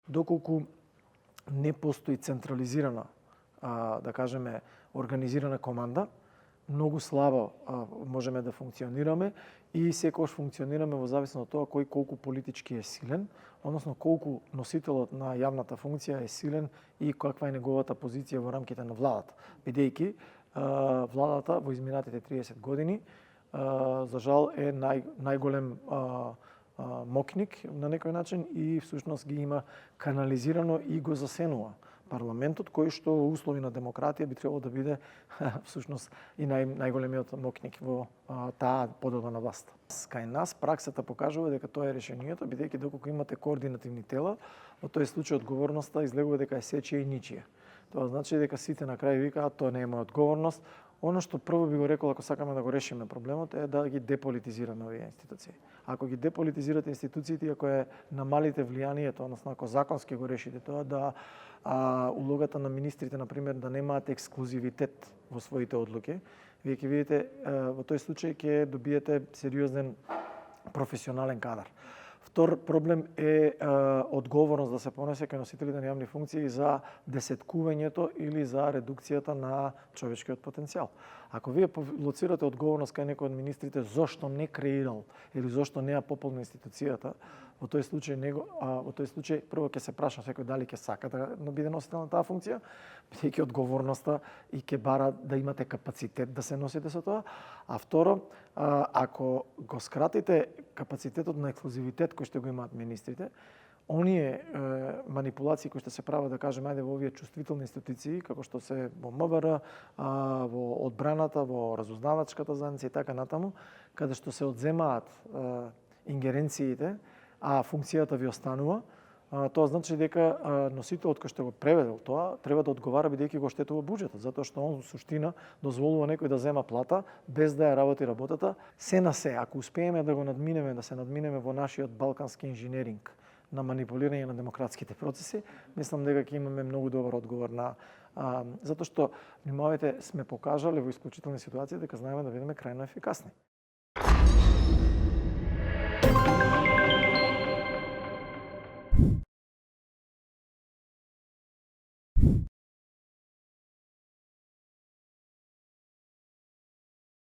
Доколку не постои централизирана, да кажеме, организирана команда, многу слабо можеме да функционираме и секогаш функционираме во зависност од тоа кој колку политички е силен, односно колку носителот на јавната функција е силен и каква е неговата позиција во рамките на владата. Бидејќи владата во изминатите 30 години за жал е најголем мокник на некој начин и всушност ги има канализирано и го засенува парламентот, кој што во услови на демократија би требало да биде всушност и најголемиот мокник во таа подела на власт. Кај нас праксата покажува дека тоа е решението, бидејќи доколку имате координативни тела, во тој случај одговорноста излегува дека е сечија и ничија. Тоа значи дека сите на крај викаат тоа не е моја одговорност. Оно што прво би го рекол ако сакаме да го решиме проблемот е да ги деполитизираме овие институции. Ако ги деполитизирате институциите, ако е намалите влијанието, односно ако законски го решите тоа да улогата на министрите на пример да немаат ексклузивитет во своите одлуки, вие ќе видите во тој случај ќе добиете сериозен професионален кадар. Втор проблем е одговорност да се понесе кај носителите на јавни функции за десеткувањето или за редукцијата на човечкиот потенцијал. Ако вие лоцирате одговорност кај некој од министрите зошто не креирал или зошто не ја пополни институцијата, во тој случај прво ќе се праша секој дали ќе сака да биде носител на таа функција, бидејќи одговорноста и ќе бара да имате капацитет да се носите со тоа, а второ, ако го скратите капацитетот на ексклузивитет кој што го имаат министрите, оние манипулации кои што се прават, да кажеме, ајде во овие чувствителни институции, како што се во МВР, во одбраната, во разузнавачката заедница и така натаму, каде што се одземаат ингеренциите, а функцијата ви останува, тоа значи дека носителот кој што го преведел тоа треба да одговара бидејќи го оштетува буџетот, затоа што он во суштина дозволува некој да зема плата без да ја работи работата. Се на се, ако успееме да го надминеме, да се надминеме во нашиот балкански инженеринг на манипулирање на демократските процеси, мислам дека ќе имаме многу добар одговор на затоа што, внимавајте, сме покажале во исклучителни ситуации дека знаеме да бидеме крајно ефикасни.